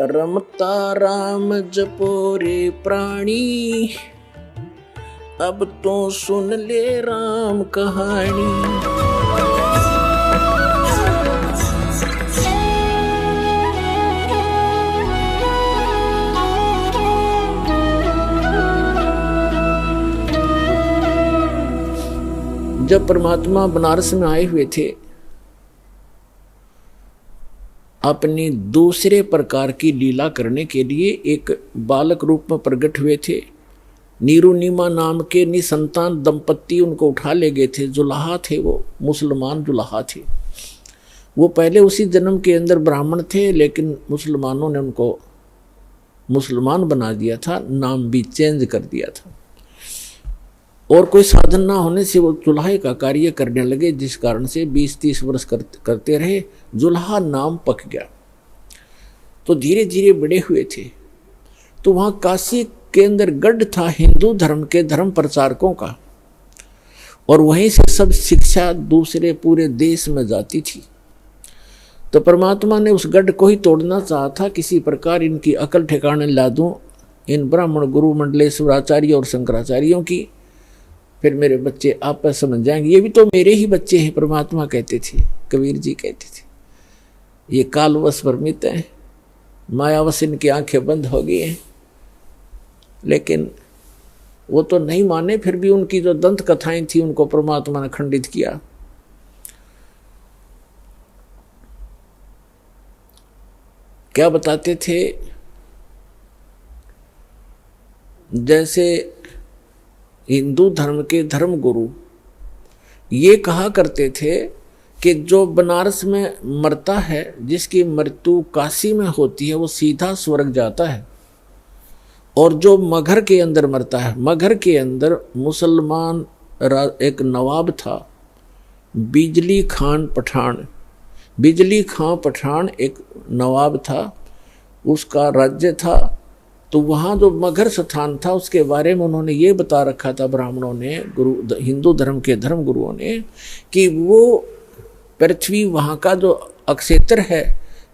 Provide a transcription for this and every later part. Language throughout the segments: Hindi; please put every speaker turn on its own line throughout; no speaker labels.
रमता राम जपो रे प्राणी, अब तो सुन ले राम कहानी। जब परमात्मा बनारस में आए हुए थे, अपनी दूसरे प्रकार की लीला करने के लिए एक बालक रूप में प्रकट हुए थे। नीरू नीमा नाम के निसंतान दंपत्ति उनको उठा ले गए थे। जुलाहा थे, वो मुसलमान जुलाहा थे। वो पहले उसी जन्म के अंदर ब्राह्मण थे, लेकिन मुसलमानों ने उनको मुसलमान बना दिया था, नाम भी चेंज कर दिया था। और कोई साधन ना होने से वो जुल्हा का कार्य करने लगे, जिस कारण से 20-30 वर्ष करते रहे। जुल्हा नाम पक गया तो धीरे धीरे बड़े हुए थे। तो वहाँ काशी के अंदर गढ़ था हिंदू धर्म के धर्म प्रचारकों का, और वहीं से सब शिक्षा दूसरे पूरे देश में जाती थी। तो परमात्मा ने उस गढ़ को ही तोड़ना चाहा था। किसी प्रकार इनकी अकल ठिकाने ला दूं, इन ब्राह्मण गुरु मंडलेश्वराचार्य और शंकराचार्यों की, फिर मेरे बच्चे आपस समझ जाएंगे। ये भी तो मेरे ही बच्चे हैं, परमात्मा कहते थे, कबीर जी कहते थे। ये कालवश भ्रमित हैं, मायावश इनकी आंखें बंद हो गई हैं। लेकिन वो तो नहीं माने। फिर भी उनकी जो दंत कथाएं थी उनको परमात्मा ने खंडित किया। क्या बताते थे, जैसे हिंदू धर्म के धर्म गुरु ये कहा करते थे कि जो बनारस में मरता है, जिसकी मृत्यु काशी में होती है, वो सीधा स्वर्ग जाता है। और जो मगहर के अंदर मरता है, मगहर के अंदर मुसलमान एक नवाब था, बिजली खान पठान। बिजली खां पठान एक नवाब था, उसका राज्य था। तो वहाँ जो मगहर स्थान था उसके बारे में उन्होंने ये बता रखा था ब्राह्मणों ने, हिंदू धर्म के धर्म गुरुओं ने, कि वो पृथ्वी वहाँ का जो अक्षेत्र है,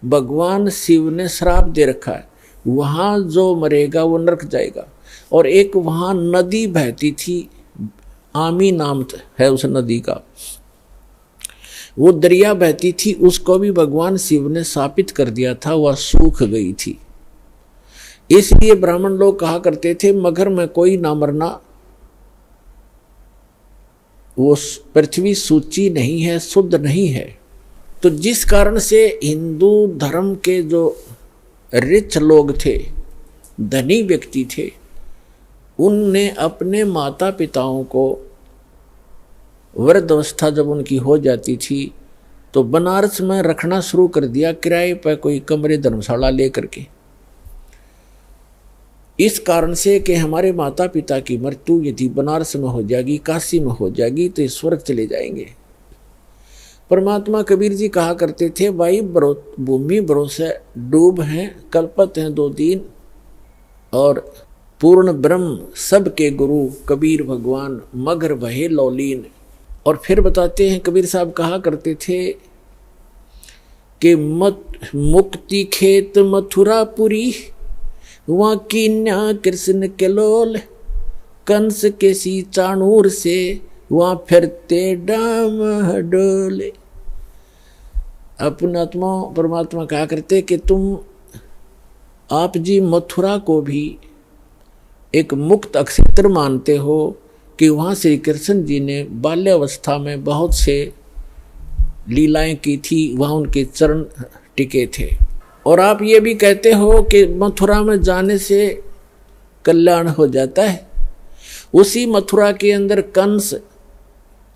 भगवान शिव ने श्राप दे रखा है। वहाँ जो मरेगा वो नरक जाएगा। और एक वहाँ नदी बहती थी, आमी नाम है उस नदी का, वो दरिया बहती थी, उसको भी भगवान शिव ने शापित कर दिया था, वह सूख गई थी। इसलिए ब्राह्मण लोग कहा करते थे, मगहर में कोई ना मरना, वो पृथ्वी सूची नहीं है, शुद्ध नहीं है। तो जिस कारण से हिंदू धर्म के जो रिच लोग थे, धनी व्यक्ति थे, उनने अपने माता पिताओं को वृद्ध अवस्था जब उनकी हो जाती थी तो बनारस में रखना शुरू कर दिया, किराए पर कोई कमरे धर्मशाला लेकर के। इस कारण से कि हमारे माता पिता की मृत्यु यदि बनारस में हो जाएगी, काशी में हो जाएगी, तो स्वर्ग चले जाएंगे। परमात्मा कबीर जी कहा करते थे, भाई भूमि भरोसे डूब हैं, कल्पत हैं 2 दिन, और पूर्ण ब्रह्म सबके गुरु कबीर भगवान, मगहर भये लौलीन। और फिर बताते हैं, कबीर साहब कहा करते थे कि मुक्ति खेत मथुरापुरी, वहाँ कीन्या कृष्ण के लोल, कंस के सी चाणूर से वहाँ फिरते डाम डोले। अपना आत्मा परमात्मा कहा करते कि तुम आप जी मथुरा को भी एक मुक्त अक्षेत्र मानते हो, कि वहाँ श्री कृष्ण जी ने बाल्यावस्था में बहुत से लीलाएं की थी, वहाँ उनके चरण टिके थे। और आप ये भी कहते हो कि मथुरा में जाने से कल्याण हो जाता है। उसी मथुरा के अंदर कंस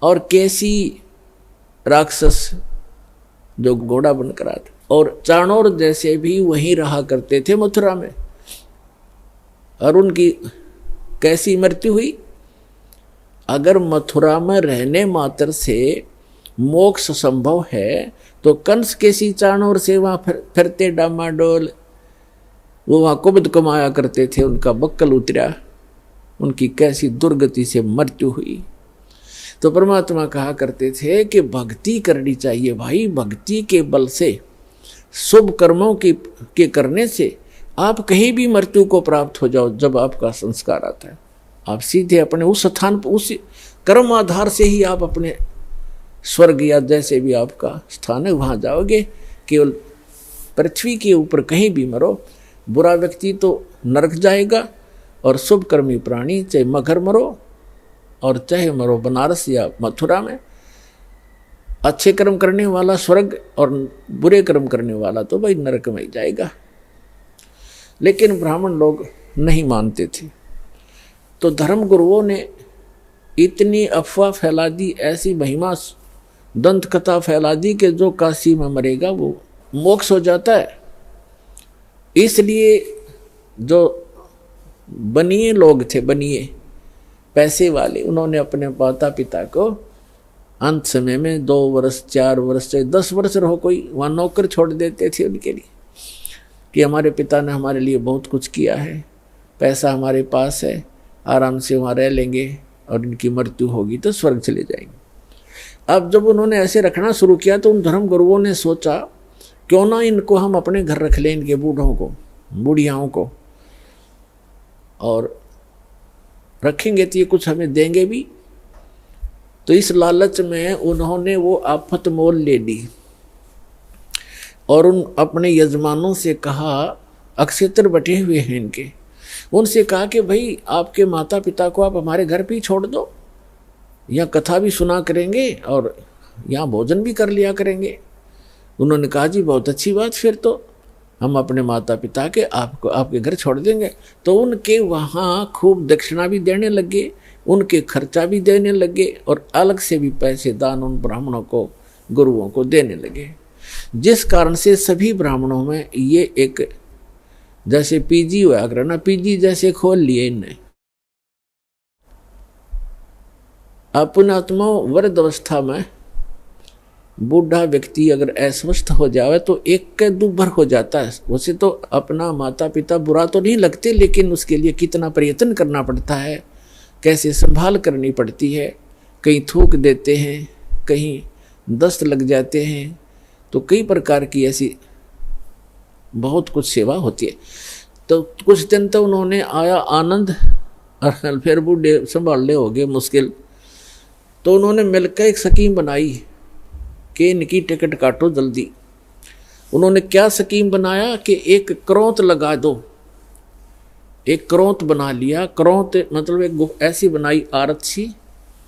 और केसी राक्षस जो घोड़ा बनकर आते, और चाणोर जैसे भी वहीं रहा करते थे मथुरा में। और उनकी कैसी मृत्यु हुई? अगर मथुरा में रहने मात्र से मोक्ष संभव है, तो कंस के सी चाणोर से वहाँ फिरते डामाडोल, वो वहाँ कुबद कमाया करते थे, उनका बक्कल उतरा, उनकी कैसी दुर्गति से मृत्यु हुई। तो परमात्मा कहा करते थे कि भक्ति करनी चाहिए भाई, भक्ति के बल से शुभ कर्मों के करने से आप कहीं भी मृत्यु को प्राप्त हो जाओ, जब आपका संस्कार आता है आप सीधे अपने उस स्थान पर, उस कर्म आधार से ही आप अपने स्वर्ग या जैसे भी आपका स्थान है वहाँ जाओगे। केवल पृथ्वी के ऊपर कहीं भी मरो, बुरा व्यक्ति तो नरक जाएगा और शुभ कर्मी प्राणी चाहे मगर मरो और चाहे मरो बनारस या मथुरा में, अच्छे कर्म करने वाला स्वर्ग और बुरे कर्म करने वाला तो भाई नरक में ही जाएगा। लेकिन ब्राह्मण लोग नहीं मानते थे, तो धर्म गुरुओं ने इतनी अफवाह फैला दी, ऐसी महिमा दंत कथा फैला दी कि जो काशी में मरेगा वो मोक्ष हो जाता है। इसलिए जो बनिए लोग थे, बनिए पैसे वाले, उन्होंने अपने माता पिता को अंत समय में 2 वर्ष 4 वर्ष चाहे 10 वर्ष रहो, कोई वहाँ नौकर छोड़ देते थे उनके लिए कि हमारे पिता ने हमारे लिए बहुत कुछ किया है, पैसा हमारे पास है, आराम से वहाँ रह लेंगे और इनकी मृत्यु होगी तो स्वर्ग चले जाएंगे। अब जब उन्होंने ऐसे रखना शुरू किया तो उन धर्म गुरुओं ने सोचा क्यों ना इनको हम अपने घर रख लें, इनके बूढ़ों को, बूढ़ियाओं को, और रखेंगे तो ये कुछ हमें देंगे भी। तो इस लालच में उन्होंने वो आफत मोल ले ली और उन अपने यजमानों से कहा, अक्षेत्र बटे हुए हैं इनके, उनसे कहा कि भाई आपके माता पिता को आप हमारे घर पे ही छोड़ दो, यहाँ कथा भी सुना करेंगे और यहाँ भोजन भी कर लिया करेंगे। उन्होंने कहा जी बहुत अच्छी बात, फिर तो हम अपने माता पिता के आपको आपके घर छोड़ देंगे। तो उनके वहाँ खूब दक्षिणा भी देने लगे, उनके खर्चा भी देने लगे और अलग से भी पैसे दान उन ब्राह्मणों को, गुरुओं को देने लगे। जिस कारण से सभी ब्राह्मणों में ये एक जैसे पीजी हुआ करना, पीजी जैसे खोल लिए इनने। अपनात्मा वृद्ध अवस्था में बूढ़ा व्यक्ति अगर अस्वस्थ हो जाए तो एक के दुर्भर हो जाता है। उसे तो अपना माता पिता बुरा तो नहीं लगते, लेकिन उसके लिए कितना प्रयत्न करना पड़ता है, कैसे संभाल करनी पड़ती है, कहीं थूक देते हैं, कहीं दस्त लग जाते हैं, तो कई प्रकार की ऐसी बहुत कुछ सेवा होती है। तो कुछ दिन तो उन्होंने आया आनंद और फिर बूढ़े संभालने हो गए मुश्किल। तो उन्होंने मिलकर एक स्कीम बनाई कि इनकी टिकट काटो जल्दी। उन्होंने क्या स्कीम बनाया कि एक करौंत लगा दो, एक करौंत बना लिया। करौंत मतलब एक ऐसी बनाई आरत सी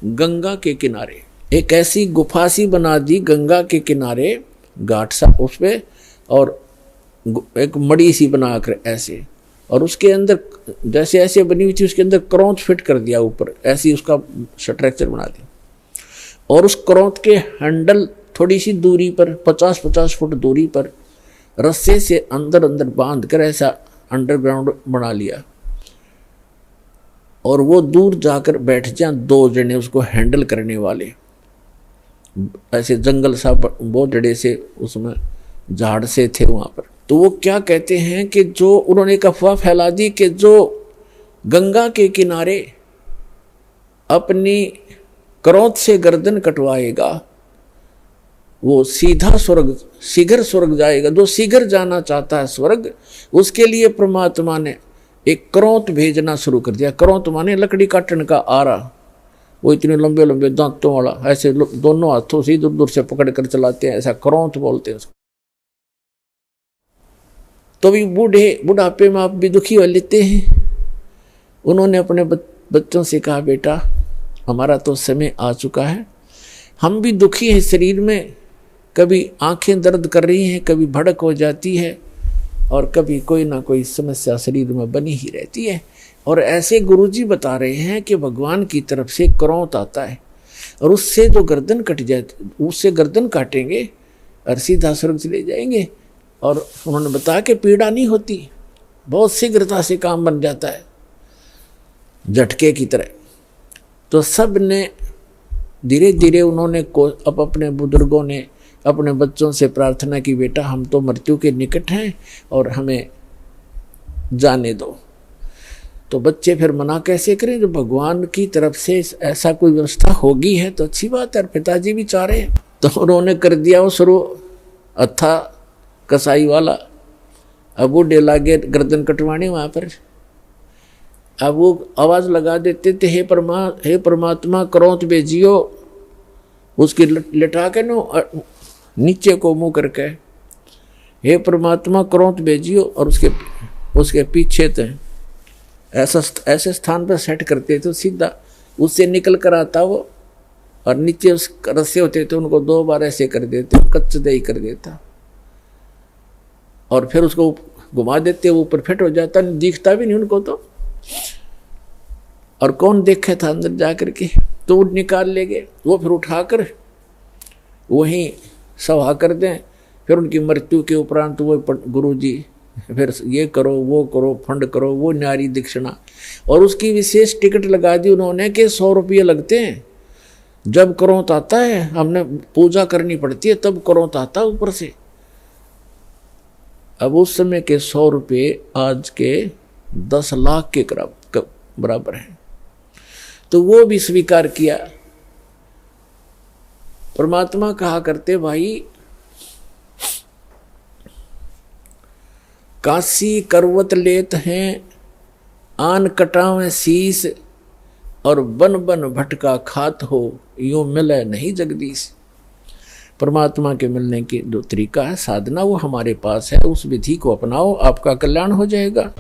गंगा के किनारे, एक ऐसी गुफा सी बना दी गंगा के किनारे, घाट सा उस पे, और एक मड़ी सी बनाकर ऐसे, और उसके अंदर जैसे ऐसे बनी हुई थी उसके अंदर करौंत फिट कर दिया ऊपर, ऐसी उसका स्ट्रक्चर बना दिया। और उस करौंत के हैंडल थोड़ी सी दूरी पर 50-50 फुट दूरी पर रस्से से अंदर अंदर बांध कर ऐसा अंडरग्राउंड बना लिया, और वो दूर जाकर बैठ जाए 2 जने उसको हैंडल करने वाले, ऐसे जंगल सा बहुत जड़े से उसमें झाड़ से थे वहाँ पर। तो वो क्या कहते हैं कि जो उन्होंने एक अफवाह फैला दी कि जो गंगा के किनारे अपनी करौंत से गर्दन कटवाएगा वो सीधा स्वर्ग, शीघ्र स्वर्ग जाएगा। जो शीघ्र जाना चाहता है स्वर्ग, उसके लिए परमात्मा ने एक करौंत भेजना शुरू कर दिया। करौंत माने लकड़ी काटने का आरा, वो इतने लंबे लंबे दांतों वाला, ऐसे दोनों हाथों से दूर दूर से पकड़ कर चलाते हैं, ऐसा करौंत बोलते हैं उसको। तो भी बुढ़ापे में आप भी दुखी हो लेते हैं। उन्होंने अपने बच्चों से कहा, बेटा हमारा तो समय आ चुका है, हम भी दुखी हैं शरीर में, कभी आंखें दर्द कर रही हैं, कभी भड़क हो जाती है, और कभी कोई ना कोई समस्या शरीर में बनी ही रहती है। और ऐसे गुरुजी बता रहे हैं कि भगवान की तरफ से करौंत आता है और उससे जो गर्दन कट जाए, उससे गर्दन काटेंगे और सीधा स्वर्ग चले जाएंगे। और उन्होंने बताया कि पीड़ा नहीं होती, बहुत शीघ्रता से काम बन जाता है झटके की तरह। तो सब ने धीरे धीरे उन्होंने अब अपने बुजुर्गों ने अपने बच्चों से प्रार्थना की, बेटा हम तो मृत्यु के निकट हैं और हमें जाने दो। तो बच्चे फिर मना कैसे करें, जो भगवान की तरफ से ऐसा कोई व्यवस्था होगी है तो अच्छी बात है। पिताजी भी चाह रहे हैं, तो उन्होंने कर दिया वो शुरू। अथा कसाई वाला। अब वो डेला गए गर्दन कटवाने वहाँ पर। अब वो आवाज़ लगा देते थे, हे परमात्मा क्रोध भेजियो, उसकी लिटा के नो नीचे को मुँह करके, हे परमात्मा क्रोध भेजियो, और उसके पीछे थे ऐसे स्थान पर सेट करते थे, सीधा उससे निकल कर आता वो, और नीचे उस रस्से होते थे उनको 2 बार ऐसे कर देते, कच्च दही कर देता, और फिर उसको घुमा देते, वो ऊपर फिट हो जाता, दिखता भी नहीं उनको तो। और कौन देखे था अंदर जा कर के, तो वो निकाल ले गए, वो फिर उठाकर वहीं सभा कर दें। फिर उनकी मृत्यु के उपरांत वो गुरु जी फिर ये करो वो करो, फंड करो, वो न्यारी दक्षिणा, और उसकी विशेष टिकट लगा दी उन्होंने कि 100 रुपये लगते हैं। जब क्रोध आता है, हमने पूजा करनी पड़ती है, तब क्रोध आता ऊपर से। अब उस समय के 100 रुपये आज के 10 लाख के बराबर है। तो वो भी स्वीकार किया। परमात्मा कहा करते, भाई काशी करवत लेत हैं, आन कटावें शीस, और बन बन भटका खात हो, यूं मिले नहीं जगदीश। परमात्मा के मिलने की जो तरीका है, साधना, वो हमारे पास है। उस विधि को अपनाओ, आपका कल्याण हो जाएगा।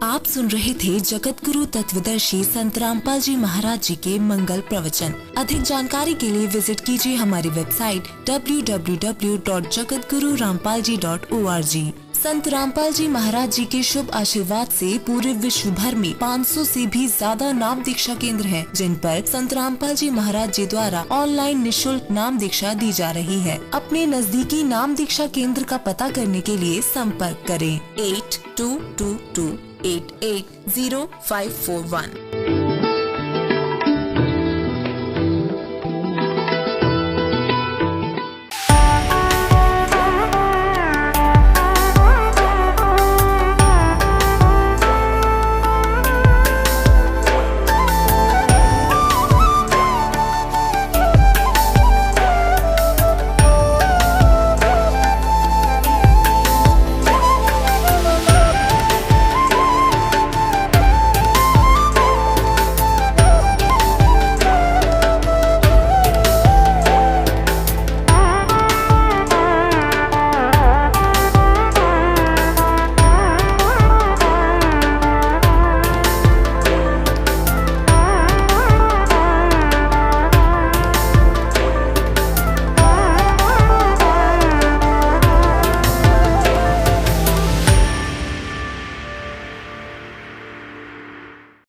आप सुन रहे थे जगत गुरु तत्वदर्शी संत रामपाल जी महाराज जी के मंगल प्रवचन। अधिक जानकारी के लिए विजिट कीजिए हमारी वेबसाइट www.jagatgururampalji.org। संत रामपाल जी महाराज जी के शुभ आशीर्वाद से पूरे विश्व भर में 500 से भी ज्यादा नाम दीक्षा केंद्र हैं, जिन पर संत रामपाल जी महाराज जी द्वारा ऑनलाइन निशुल्क नाम दीक्षा दी जा रही है। अपने नजदीकी नाम दीक्षा केंद्र का पता करने के लिए संपर्क करें 8222880541।